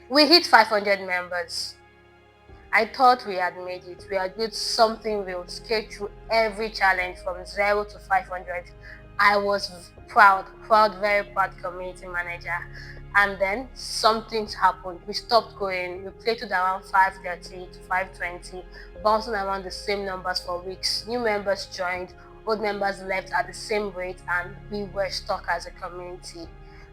We hit 500 members. I thought we had made it. We had built something real, scaled through every challenge from 0 to 500. I was proud, very proud community manager. And then something happened. We stopped going. We plateaued around 530 to 520, bouncing around the same numbers for weeks. New members joined, old members left at the same rate, and we were stuck as a community.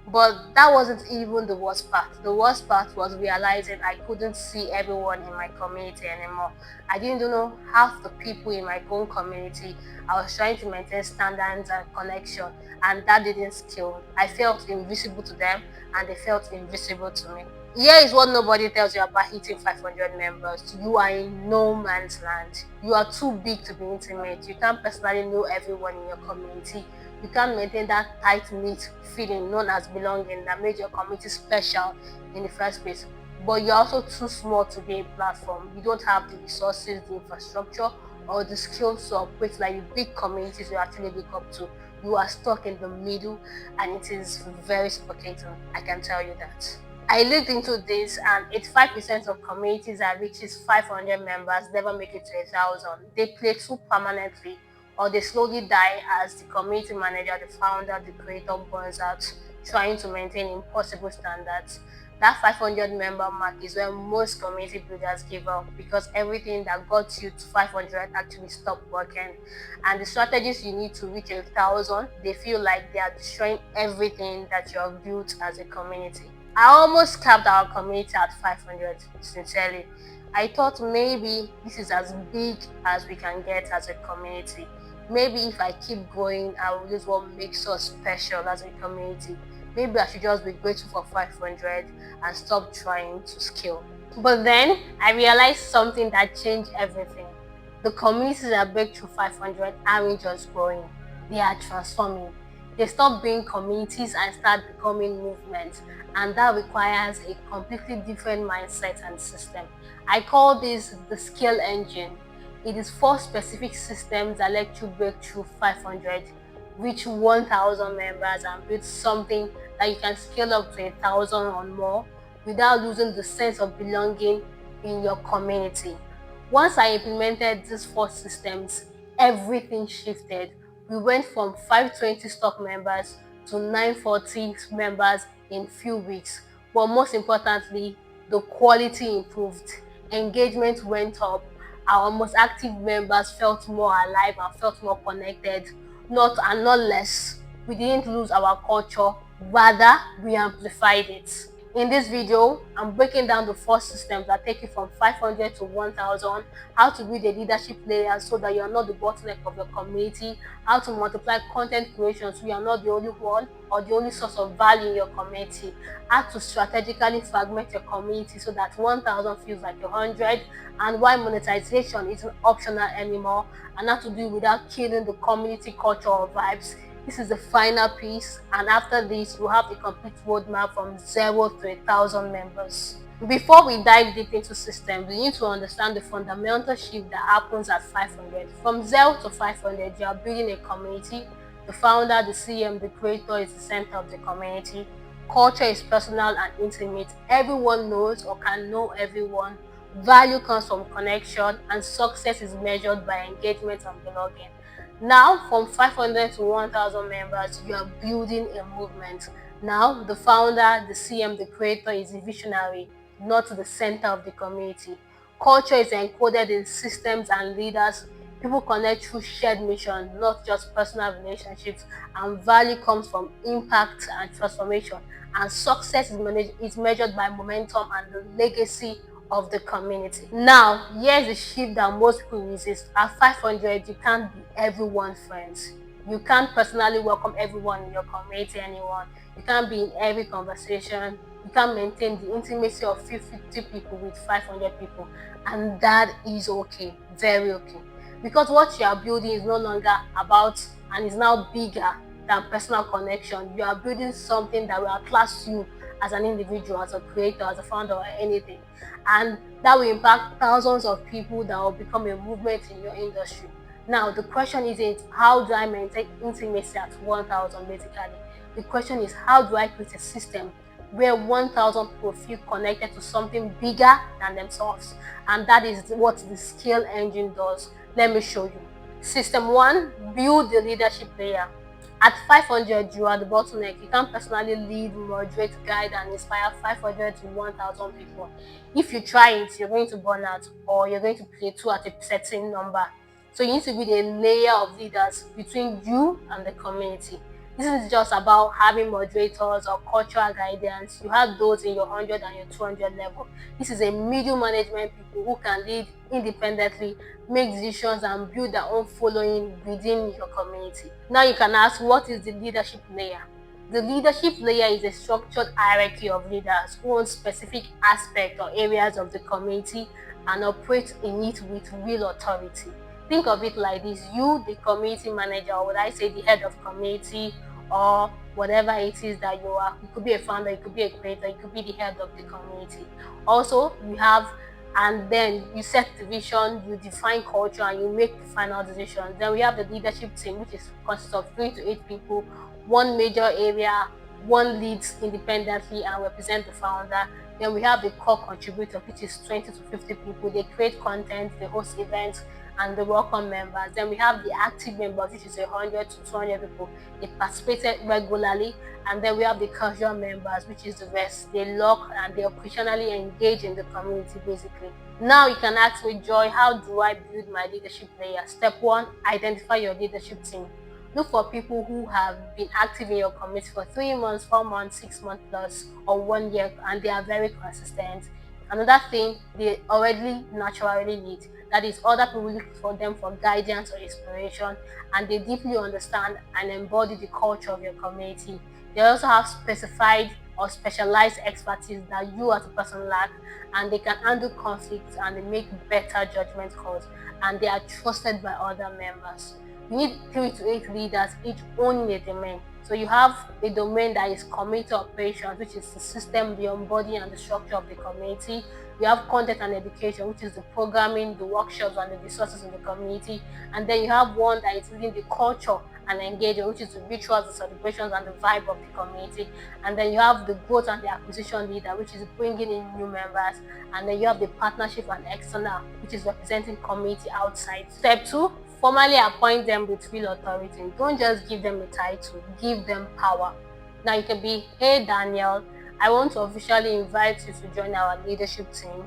But that wasn't even the worst part. The worst part was realizing I couldn't see everyone in my community anymore. I didn't know half the people in my own community. I was trying to maintain standards and connection, and that didn't scale. I felt invisible to them, and they felt invisible to me. Here is what nobody tells you about hitting 500 members. You are in no man's land. You are too big to be intimate. You can't personally know everyone in your community. You can't maintain that tight-knit feeling known as belonging that made your community special in the first place. But you're also too small to be a platform. You don't have the resources, the infrastructure, or the skills to operate like the big communities you actually look up to. You are stuck in the middle, and it is very suffocating. I can tell you that. I looked into this, and 85% of communities that reaches 500 members never make it to 1,000. They plateau permanently, or they slowly die as the community manager, the founder, the creator burns out, trying to maintain impossible standards. That 500 member mark is where most community builders give up because everything that got you to 500 actually stopped working. And the strategies you need to reach 1,000, they feel like they are destroying everything that you have built as a community. I almost capped our community at 500, sincerely. I thought maybe this is as big as we can get as a community. Maybe if I keep growing, I will lose what makes us special as a community. Maybe I should just be grateful for 500 and stop trying to scale. But then I realized something that changed everything. The communities that break through 500 aren't just growing, they are transforming. They stop being communities and start becoming movements, and that requires a completely different mindset and system. I call this the scale engine. It is four specific systems that let you break through 500, reach 1,000 members, and build something that you can scale up to 1,000 or more without losing the sense of belonging in your community. Once I implemented these four systems, everything shifted. We went from 520 stock members to 940 members in few weeks. But most importantly, the quality improved. Engagement went up. Our most active members felt more alive and felt more connected, not less. We didn't lose our culture, rather we amplified it. In this video, I'm breaking down the four systems that take you from 500 to 1,000, how to build a leadership layer so that you're not the bottleneck of your community, how to multiply content creation so you're not the only one or the only source of value in your community, how to strategically fragment your community so that 1,000 feels like 100, and why monetization isn't optional anymore, and how to do it without killing the community culture or vibes. This is the final piece, and after this, you have the complete roadmap from 0 to 1,000 members. Before we dive deep into systems, we need to understand the fundamental shift that happens at 500. From 0 to 500, you are building a community. The founder, the CM, the creator is the center of the community. Culture is personal and intimate. Everyone knows or can know everyone. Value comes from connection, and success is measured by engagement and belonging. Now, from 500 to 1,000 members, you are building a movement. Now, the founder, the CM, the creator is a visionary, not the center of the community. Culture is encoded in systems and leaders. People connect through shared mission, not just personal relationships. And value comes from impact and transformation. And success is measured by momentum and the legacy of the community. Now, here's the shift that most people resist. At 500, you can't be everyone's friends. You can't personally welcome everyone in your community, anyone. You can't be in every conversation. You can't maintain the intimacy of 50 people with 500 people. And that is okay, very okay. Because what you are building is no longer about and is now bigger than personal connection. You are building something that will outlast you as an individual, as a creator, as a founder, or anything. And that will impact thousands of people that will become a movement in your industry. Now, the question isn't how do I maintain intimacy at 1,000 basically. The question is how do I create a system where 1,000 people feel connected to something bigger than themselves. And that is what the scale engine does. Let me show you. System 1, build the leadership layer. At 500, you are the bottleneck. You can't personally lead, moderate, guide, and inspire 500 to 1,000 people. If you try it, you're going to burn out, or you're going to plateau at a certain number. So you need to be the layer of leaders between you and the community. This is just about having moderators or cultural guidance. You have those in your 100 and your 200 level. This is a middle management people who can lead independently, make decisions, and build their own following within your community. Now you can ask, what is the leadership layer? The leadership layer is a structured hierarchy of leaders who own specific aspects or areas of the community and operate in it with real authority. Think of it like this: you, the community manager, or would I say the head of community, or whatever it is that you are. You could be a founder, you could be a creator, you could be the head of the community. Also, you have, and then you set the vision, you define culture, and you make the final decisions. Then we have the leadership team, which is consists of 3 to 8 people, one major area, one leads independently and represent the founder. Then we have the core contributor, which is 20 to 50 people. They create content, they host events, and they welcome members. Then we have the active members, which is 100 to 200 people. They participate regularly. And then we have the casual members, which is the rest. They log and they occasionally engage in the community, basically. Now you can ask me, Joy, how do I build my leadership layer? Step 1, identify your leadership team. Look for people who have been active in your community for 3 months, 4 months, 6 months plus, or 1 year, and they are very consistent. Another thing they already naturally lead, that is, other people look for them for guidance or inspiration, and they deeply understand and embody the culture of your community. They also have specified or specialized expertise that you as a person lack, and they can handle conflicts and they make better judgment calls, and they are trusted by other members. You need 3 to 8 leaders, each owning a domain. So you have a domain that is community operations, which is the system, the onboarding, and the structure of the community. You have content and education, which is the programming, the workshops, and the resources in the community. And then you have one that is leading the culture and engagement, which is the rituals, the celebrations, and the vibe of the community. And then you have the growth and the acquisition leader, which is bringing in new members. And then you have the partnership and external, which is representing community outside. Step 2, formally appoint them with real authority. Don't just give them a title, give them power. Now you can be, hey Daniel, I want to officially invite you to join our leadership team.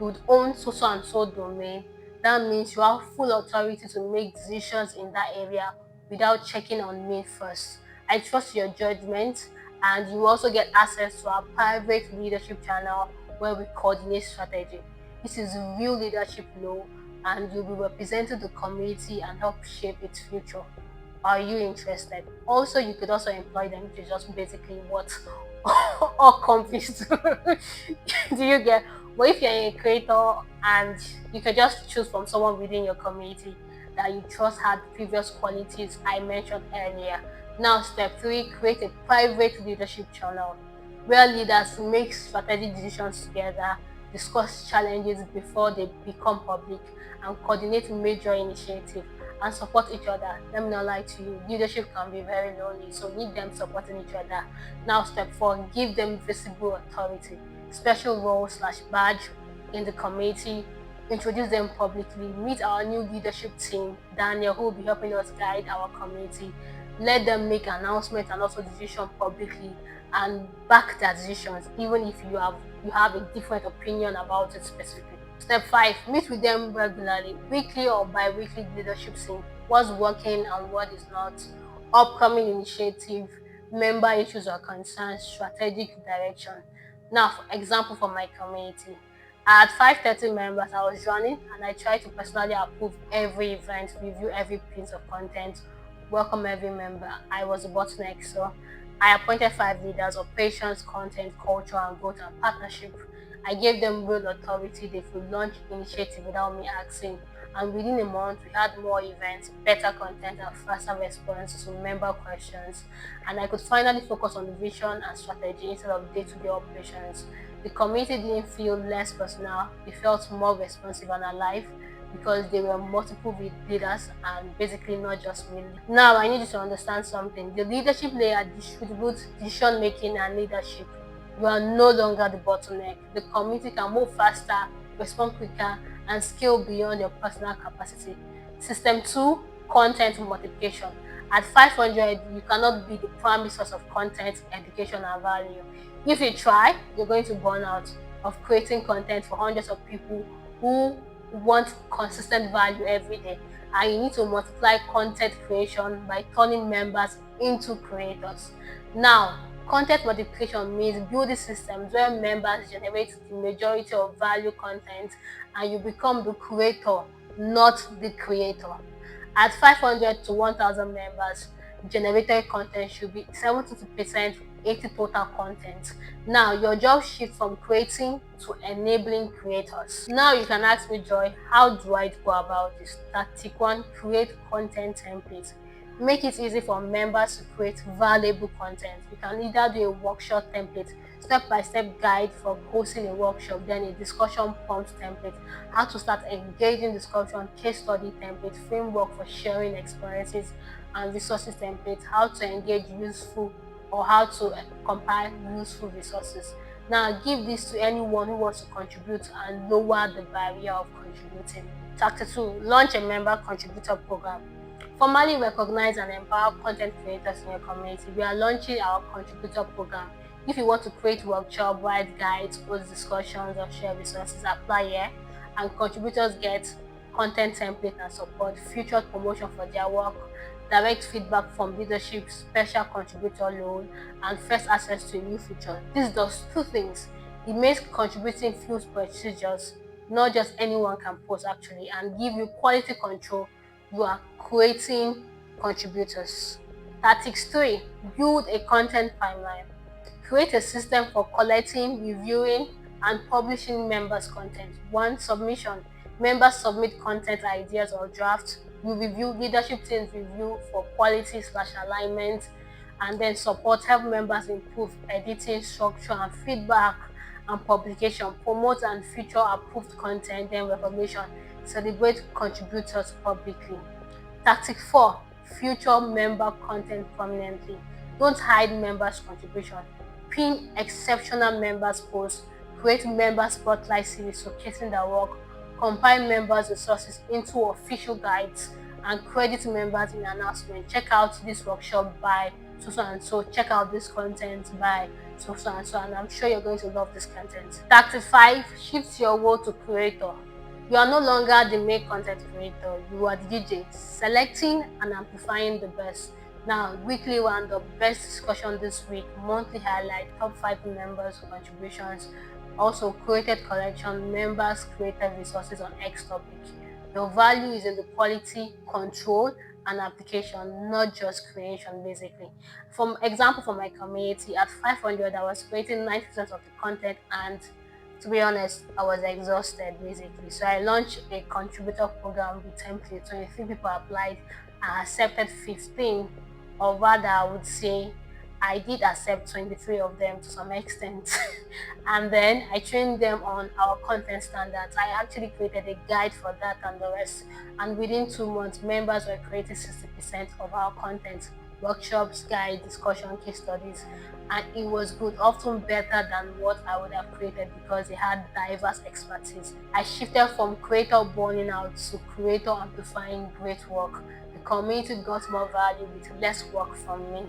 You would own so and so domain. That means you have full authority to make decisions in that area without checking on me first. I trust your judgment, and you also get access to our private leadership channel where we coordinate strategy. This is real leadership law, and you'll be representing the community and help shape its future. Are you interested? Also, you could also employ them, which is just basically what all companies do. Do you get? But if you're a creator and you can just choose from someone within your community that you trust had previous qualities I mentioned earlier. Now, step 3, create a private leadership channel where leaders make strategic decisions together, discuss challenges before they become public, and coordinate major initiatives and support each other. Let me not lie to you, leadership can be very lonely, so need them supporting each other. Now, step 4, give them visible authority, special role/badge in the community, introduce them publicly, meet our new leadership team, Daniel, who will be helping us guide our community. Let them make announcements and also decisions publicly and back their decisions, even if you have a different opinion about it specifically. Step 5, meet with them regularly, weekly or bi-weekly leadership sync. What's working and what is not, upcoming initiative, member issues or concerns, strategic direction. Now, for example, for my community, at 530 members, I was running and I tried to personally approve every event, review every piece of content, welcome every member. I was a bottleneck, so I appointed 5 leaders: operations, content, culture, and growth and partnership. I gave them real authority. They could launch initiative without me asking. And within a month, we had more events, better content, and faster response to member questions. And I could finally focus on the vision and strategy instead of day-to-day operations. The community didn't feel less personal. It felt more responsive and alive because there were multiple leaders and basically not just me. Now, I need you to understand something. The leadership layer distributes decision making and leadership. You are no longer the bottleneck. The community can move faster, respond quicker, and scale beyond your personal capacity. System 2, content multiplication. At 500, you cannot be the primary source of content, education, and value. If you try, you're going to burn out of creating content for hundreds of people who want consistent value every day. And you need to multiply content creation by turning members into creators. Now, content multiplication means building systems where members generate the majority of value content and you become the creator, not the creator. At 500 to 1,000 members, generated content should be 70% 80 total content. Now, your job shifts from creating to enabling creators. Now, you can ask me, Joy, how do I go about this? Tactic 1, create content templates. Make it easy for members to create valuable content. You can either do a workshop template, step-by-step guide for hosting a workshop, then a discussion prompt template, how to start engaging discussion, case study template, framework for sharing experiences and resources template, how to engage useful or how to compile useful resources. Now, give this to anyone who wants to contribute and lower the barrier of contributing. Chapter 2, launch a member contributor program. Formally recognize and empower content creators in your community. We are launching our contributor program. If you want to create workshops, write guides, host discussions, or share resources, apply here. And contributors get content template and support, featured promotion for their work, direct feedback from leadership, special contributor loan, and first access to a new feature. This does two things. It makes contributing feel prestigious, not just anyone can post actually, and give you quality control. You are creating contributors. Tactics 3, build a content pipeline. Create a system for collecting, reviewing, and publishing members' content. 1, submission. Members submit content ideas or drafts. You review, leadership teams review for quality/alignment, and then support, help members improve editing, structure, and feedback, and publication. Promote and feature approved content, then recognition. Celebrate contributors publicly. Tactic 4, feature member content prominently. Don't hide members' contribution. Pin exceptional members' posts, create member spotlight series showcasing their work, compile members' resources into official guides, and credit members in announcement. Check out this workshop by so and so. Check out this content by so and so, and I'm sure you're going to love this content. Tactic 5, shift your role to creator. You are no longer the main content creator, you are the DJ, selecting and amplifying the best. Now, weekly roundup, best discussion this week, monthly highlight, top 5 members' contributions, also created collection, members created resources on X topic. Your value is in the quality, control, and application, not just creation, basically. From example, for my community, at 500, I was creating 9% of the content, and to be honest, I was exhausted basically. So I launched a contributor program with templates. 23 people applied. I accepted 15, or rather, I would say I did accept 23 of them to some extent. And then I trained them on our content standards. I actually created a guide for that and the rest. And within 2 months, members were creating 60% of our content, workshops, guides, discussion, case studies, and it was good, often better than what I would have created because they had diverse expertise. I shifted from creator burning out to creator amplifying great work. The community got more value with less work from me.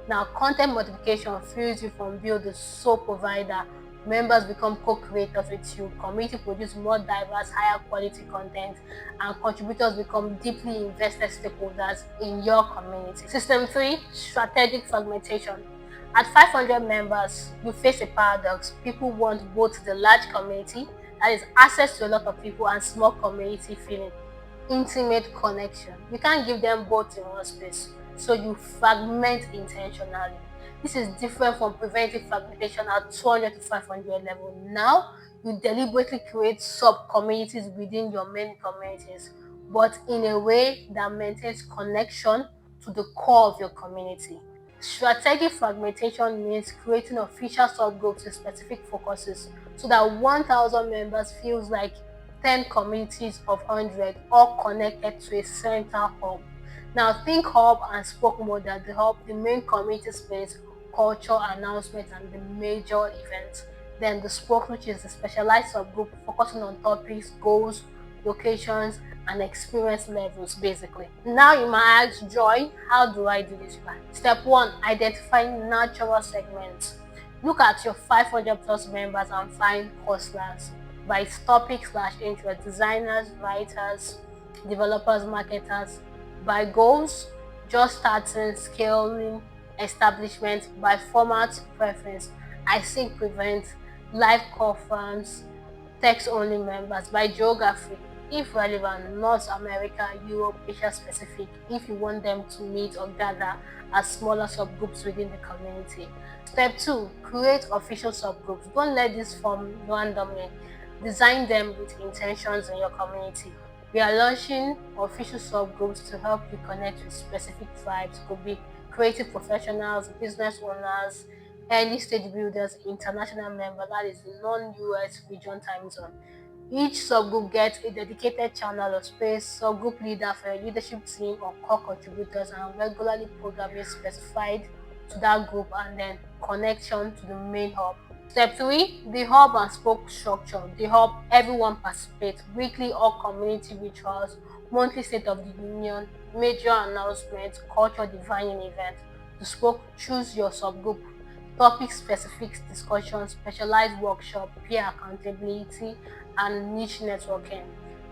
Now, content multiplication frees you from being the sole provider. Members become co-creators with you, community produce more diverse, higher quality content, and contributors become deeply invested stakeholders in your community. System 3, strategic fragmentation. At 500 members, you face a paradox. People want both the large community, that is access to a lot of people, and small community feeling, intimate connection. You can't give them both in one space, so you fragment intentionally. This is different from preventing fragmentation at 200 to 500 level. Now, you deliberately create sub-communities within your main communities, but in a way that maintains connection to the core of your community. Strategic fragmentation means creating official subgroups with specific focuses so that 1,000 members feels like 10 communities of 100 all connected to a central hub. Now think hub and spoke model. The hub, the main community space, culture, announcements, and the major events. Then the spoke, which is the specialized subgroup focusing on topics, goals, locations, and experience levels basically. Now you might ask, Joy, how do I do this? Step one, identify natural segments. Look at your 500 plus members and find hustlers by topic slash interest, designers, writers, developers, marketers. By goals, just starting, scaling, establishment. By format preference, I think prevent live conference, text only members. By geography, if relevant, North America, Europe, Asia specific, if you want them to meet or gather as smaller subgroups within the community. Step 2, create official subgroups. Don't let this form randomly. Design them with intentions in your community. We are launching official subgroups to help you connect with specific tribes. Could be creative professionals, business owners, early stage builders, international members, that is non-US region time zone. Each subgroup gets a dedicated channel of space, subgroup leader for your leadership team or core contributors, and regularly programming specified to that group, and then connection to the main hub. Step 3, the hub and spoke structure. The hub, everyone participates, weekly or community rituals, monthly state of the union, major announcements, culture defining event. The spoke, choose your subgroup, topic specific discussion, specialized workshop, peer accountability, and niche networking.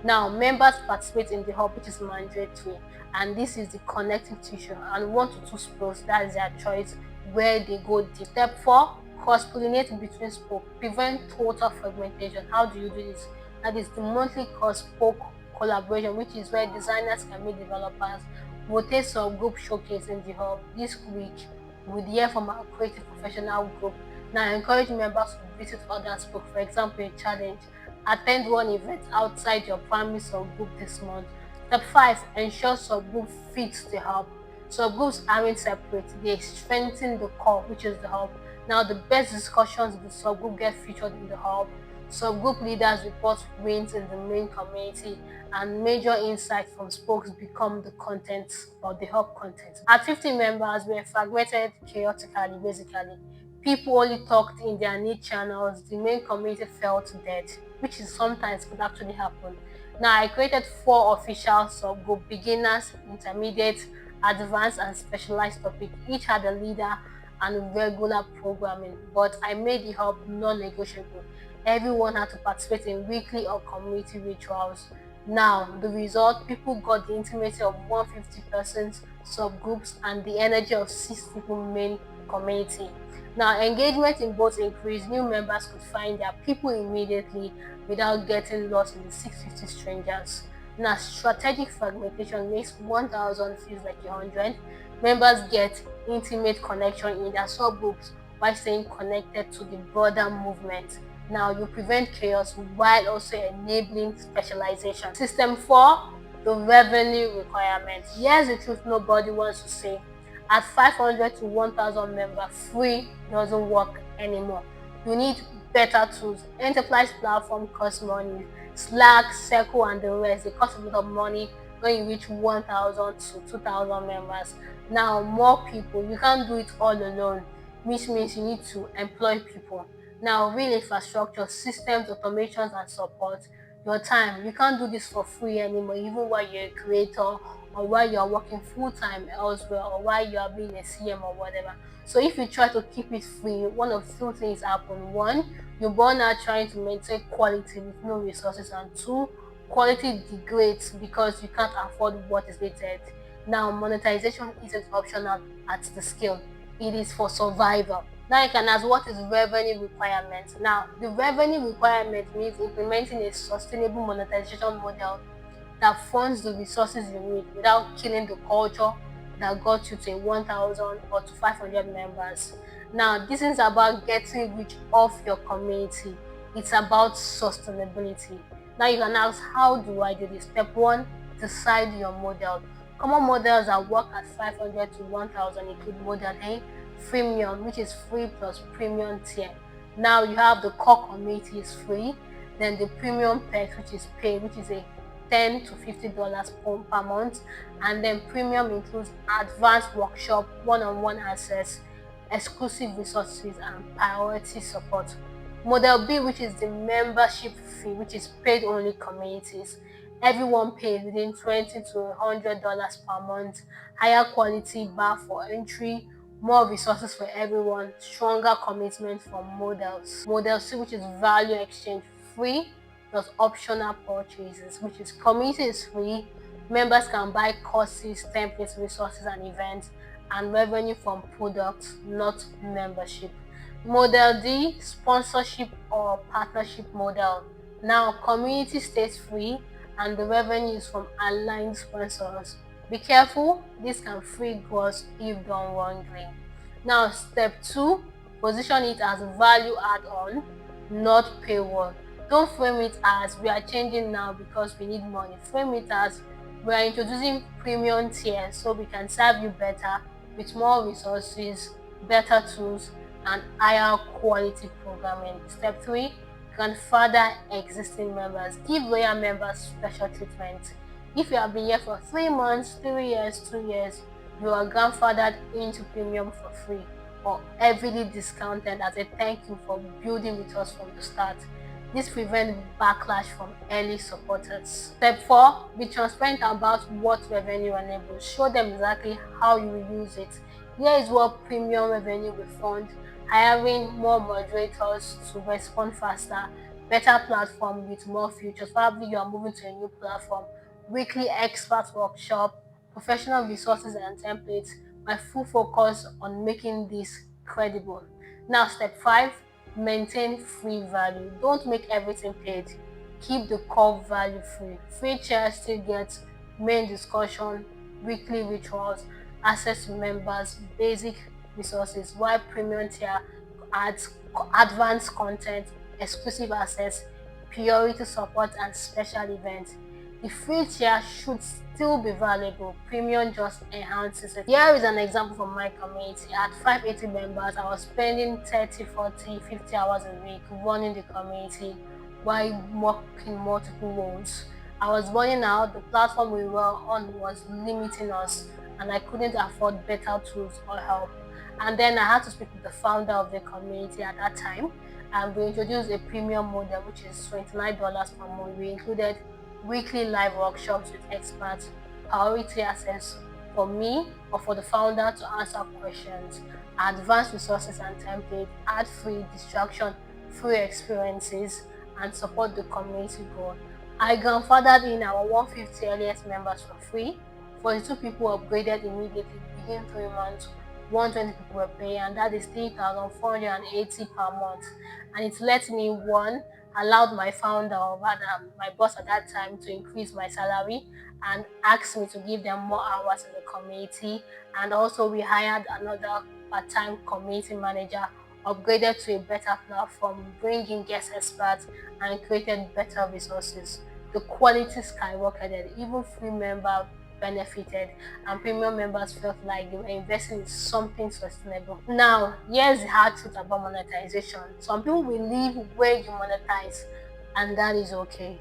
Now, members participate in the hub, which is mandatory, and this is the connective tissue. And 1 to 2 spokes, that is their choice, where they go deep. Step 4, cross-pollinate between spoke, prevent total fragmentation. How do you do this? That is the monthly cross-spoke collaboration, which is where designers can meet developers, rotate subgroup showcase in the hub. This week, we hear from our creative professional group. Now, encourage members to visit other spoke. For example, a challenge. Attend one event outside your primary subgroup this month. Step 5, ensure subgroup fits the hub. Subgroups aren't separate, they strengthen the core, which is the hub. Now, the best discussions in the subgroup get featured in the hub. Subgroup leaders report wins in the main community, and major insights from spokes become the content or the hub content. At 50 members, we were fragmented chaotically, basically. People only talked in their niche channels, the main community felt dead, which is sometimes could actually happen. Now, I created 4 official subgroup: beginners, intermediate, advanced, and specialized topic. Each had a leader and regular programming, but I made the hub non-negotiable. Everyone had to participate in weekly or community rituals. Now, the result, people got the intimacy of 150% subgroups and the energy of 6 people main community. Now, engagement in both increased. New members could find their people immediately without getting lost in the 650 strangers. Now, strategic fragmentation makes 1,000 feels like 100. Members get intimate connection in their subgroups while staying connected to the broader movement. Now, you prevent chaos while also enabling specialization. System 4, the revenue requirement. Here's the truth nobody wants to say. At 500 to 1,000 members, free doesn't work anymore. You need better tools. Enterprise platform cost money. Slack, Circle, and the rest, they cost a lot of money when you reach 1,000 to 2,000 members. Now, more people, you can't do it all alone, which means you need to employ people. Now, real infrastructure, systems, automations, and support. Your time, you can't do this for free anymore, even while you're a creator or while you're working full-time elsewhere or while you're being a CM or whatever. So if you try to keep it free, one of 2 things happen. 1, you burn out trying to maintain quality with no resources, and 2, quality degrades because you can't afford what is needed. Now, monetization isn't optional at the scale, it is for survival. Now you can ask, what is revenue requirement? Now, the revenue requirement means implementing a sustainable monetization model that funds the resources you need without killing the culture that got you to 1,000 or to 500 members. Now, this is about getting rich off your community. It's about sustainability. Now, you can ask, how do I do this? Step 1, decide your model. Common models that work at 500 to 1,000 include model A, freemium, which is free plus premium tier. Now you have the core community is free, then the premium pack, which is paid, which is a $10 to $50 per month, and then premium includes advanced workshop, one-on-one access, exclusive resources, and priority support. Model B, which is the membership fee, which is paid only communities. Everyone pays within $20 to $100 per month. Higher quality bar for entry, more resources for everyone, stronger commitment from models. Model C, which is value exchange, free plus optional purchases, which is community is free. Members can buy courses, templates, resources, and events, and revenue from products, not membership. Model D, sponsorship or partnership model. Now, community stays free and the revenue is from aligned sponsors. Be careful, this can free growth if done wrongly. Now, step 2, position it as value add-on, not paywall. Don't frame it as we are changing now because we need money. Frame it as we are introducing premium tiers so we can serve you better with more resources, better tools, and higher quality programming. Step 3, grandfather existing members. Give loyal members special treatment. If you have been here for 3 months, 3 years, 2 years, you are grandfathered into premium for free or heavily discounted as a thank you for building with us from the start. This prevents backlash from early supporters. Step 4, be transparent about what revenue enables. Show them exactly how you will use it. Here is what premium revenue will fund: hiring more moderators to respond faster, better platform with more features. Probably you are moving to a new platform, weekly expert workshop, professional resources and templates. My full focus on making this credible. Now, step 5, maintain free value. Don't make everything paid. Keep the core value free. Free chairs still get main discussion, weekly rituals, access to members, basic resources, while premium tier adds advanced content, exclusive access, priority support, and special events. The free tier should still be valuable. Premium just enhances it. Here is an example from my community. At 580 members, I was spending 30, 40, 50 hours a week running the community while working multiple roles. I was burning out. The platform we were on was limiting us, and I couldn't afford better tools or help. And then I had to speak with the founder of the community at that time, and we introduced a premium model, which is $29 per month. We included weekly live workshops with experts, priority access for me or for the founder to answer questions, advanced resources and templates, ad-free distraction, free experiences, and support the community goal. I grandfathered in our 150 earliest members for free. 42 people upgraded immediately within 3 months. 120 people were paying, and that is 3,480 per month. And it let me, one, allowed my founder, or rather my boss at that time, to increase my salary and asked me to give them more hours in the community. And also we hired another part-time community manager, upgraded to a better platform, bringing guest experts, and created better resources. The quality skyrocketed. Even free members benefited, and premium members felt like they were investing in something sustainable. Now, here's the hard truth about monetization. Some people will live where you monetize, and that is okay,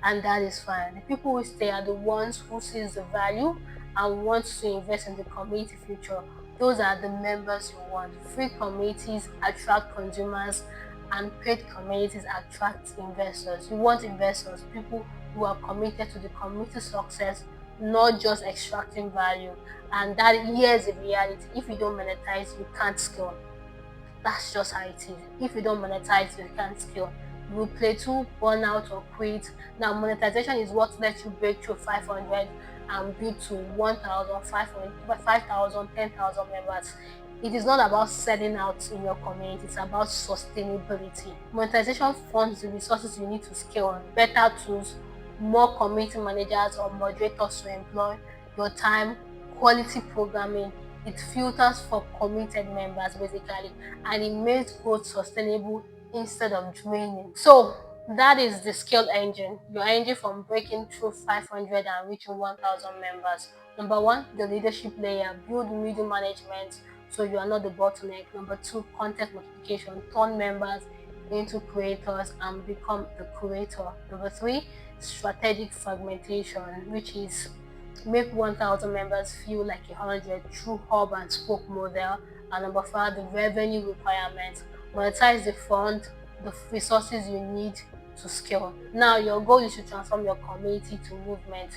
and that is fine. The people who stay are the ones who sees the value and wants to invest in the community future. Those are the members you want. Free communities attract consumers, and paid communities attract investors. You want investors, people who are committed to the community success, not just extracting value. And that, here's the reality: if you don't monetize, you can't scale. That's just how it is. If you don't monetize, you can't scale. You will plateau, burnout, or quit. Now, monetization is what lets you break through 500 and build to 1,500, 5,000, 10,000 members. It is not about selling out in your community, it's about sustainability. Monetization funds the resources you need to scale, better tools, more community managers or moderators to employ, your time, quality programming. It filters for committed members basically, and it makes growth sustainable instead of draining. So that is the scale engine. Your engine from breaking through 500 and reaching 1,000 members. Number one, the leadership layer. Build middle management so you are not the bottleneck. Number two, content multiplication. Turn members into creators and become the curator. Number three, strategic fragmentation, which is make 1,000 members feel like 100 through hub and spoke model. And number 5, the revenue requirements. Monetize the fund, the resources you need to scale. Now your goal is to transform your community to movement.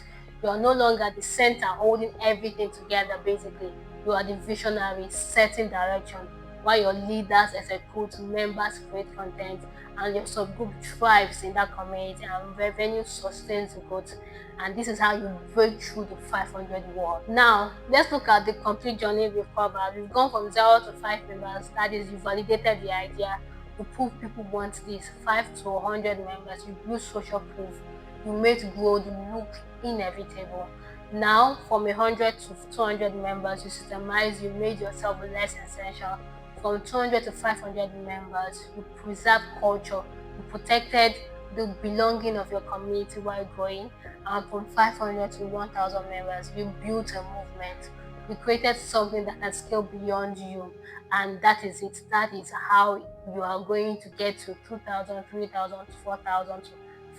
You are no longer the center holding everything together. Basically, you are the visionary setting direction, while your leaders execute, members create content, and your subgroup thrives in that community, and revenue sustains the growth. And this is how you break through the 500 wall. Now let's look at the complete journey we've covered. We've gone from 0 to 5 members. That is, you validated the idea, you prove people want this. 5 to 100 members, you build social proof, you made growth look inevitable. Now from 100 to 200 members, you systemize, you made yourself less essential. From 200 to 500 members, you preserve culture, you protected the belonging of your community while growing. And from 500 to 1,000 members, you built a movement. You created something that can scale beyond you. And that is it. That is how you are going to get to 2,000, 3,000, 4,000 to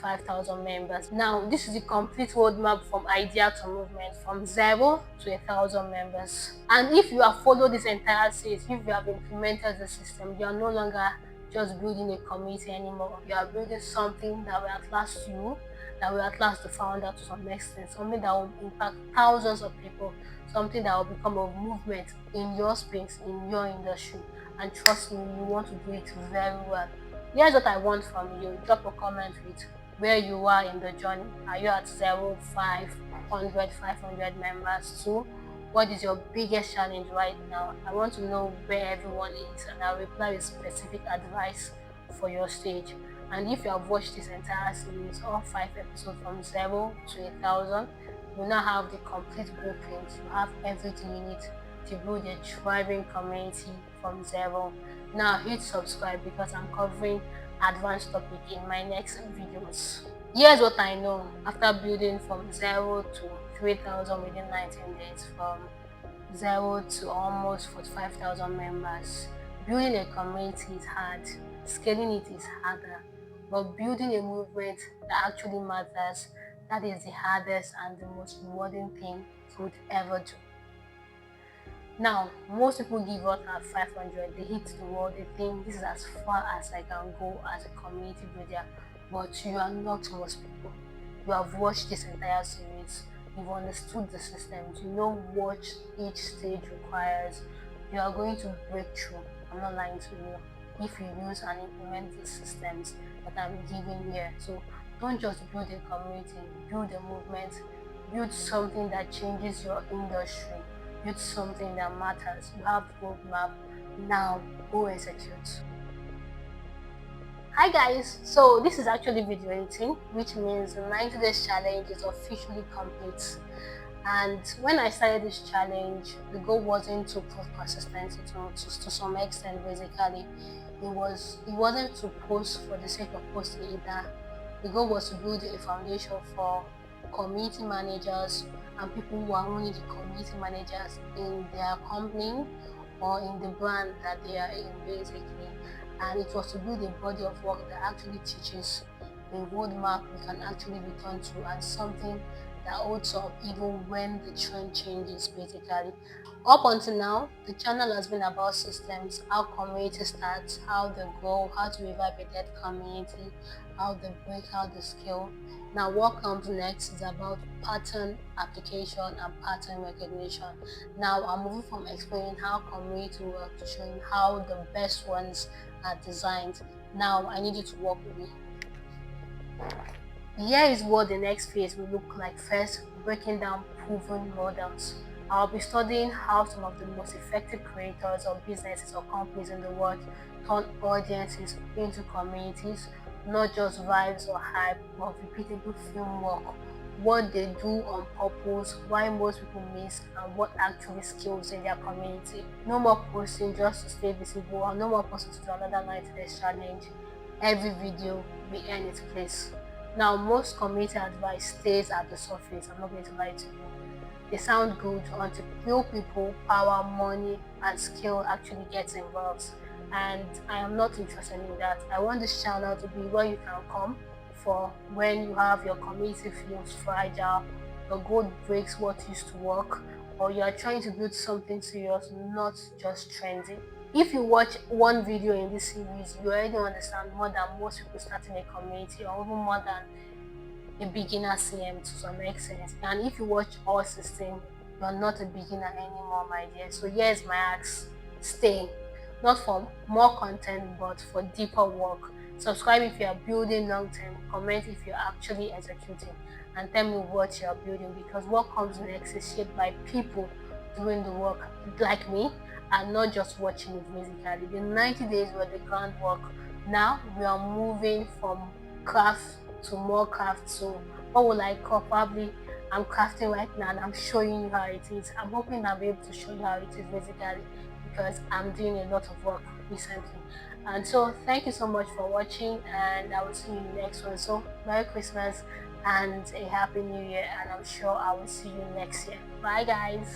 5,000 members. Now, this is the complete roadmap from idea to movement, from 0 to 1,000 members. And if you have followed this entire series, if you have implemented the system, you are no longer just building a community anymore. You are building something that will outlast you, that will outlast the founder to some extent, something that will impact thousands of people, something that will become a movement in your space, in your industry. And trust me, you want to do it very well. Here's what I want from you. Drop a comment with where you are in the journey. Are you at 0, 500, 500 members too? What is your biggest challenge right now? I want to know where everyone is, and I'll reply with specific advice for your stage. And if you have watched this entire series, all 5 episodes from 0 to 1,000, you now have the complete blueprint. You have everything you need to build a thriving community from 0. Now hit subscribe, because I'm covering advanced topic in my next videos. Here's what I know after building from 0 to 3,000 within 19 days, from 0 to almost 45,000 members. Building a community is hard, scaling it is harder, but building a movement that actually matters, that is the hardest and the most rewarding thing you would ever do. Now, most people give up at 500. They hit the wall. They think this is as far as I can go as a community builder. But you are not most people. You have watched this entire series. You've understood the systems. You know what each stage requires. You are going to break through. I'm not lying to you. If you use and implement these systems that I'm giving here. So don't just build a community. Build a movement. Build something that changes your industry. Build something that matters. You have the roadmap. Now go execute. Hi guys, so this is actually video editing, which means the 90 days challenge is officially complete. And when I started this challenge, the goal wasn't to prove consistency to some extent. Basically, it wasn't to post for the sake of posting either. The goal was to build a foundation for community managers and people who are only the community managers in their company or in the brand that they are in, basically. And it was to build a body of work that actually teaches a roadmap we can actually return to, and something that holds up even when the trend changes, basically. Up until now, the channel has been about systems, how community starts, how they grow, how to revive a dead community, how they break, how they scale. Now what comes next is about pattern application and pattern recognition. Now I'm moving from explaining how community work to showing how the best ones are designed. Now I need you to work with me. Here is what the next phase will look like. First, breaking down proven models. I'll be studying how some of the most effective creators or businesses or companies in the world turn audiences into communities, not just vibes or hype, but repeatable framework. What they do on purpose, why most people miss, and what actually scales in their community. No more posting just to stay visible, or no more posting to do another 90 days challenge. Every video will earn its place. Now, most community advice stays at the surface. I'm not going to lie to you. They sound good until real people, power, money, and skill actually gets involved. And I am not interested in that. I want this channel to be where you can come for when you have your community feels fragile, your goal breaks what used to work, or you are trying to build something serious, not just trendy. If you watch one video in this series, you already understand more than most people starting a community, or even more than a beginner CM to some extent. And if you watch all 16, you're not a beginner anymore, my dear. So here's my ask: stay. Not for more content, but for deeper work. Subscribe if you are building long term. Comment if you're actually executing. And tell me what you're building, because what comes next is shaped by people doing the work like me and not just watching it basically. The 90 days were the groundwork. Now we are moving from craft to more craft. So what will I call? Probably I'm crafting right now and I'm showing you how it is. I'm hoping I'll be able to show you how it is basically, because I'm doing a lot of work recently. And so thank you so much for watching, and I will see you in the next one. So Merry Christmas and a Happy New Year, and I'm sure I will see you next year. Bye guys.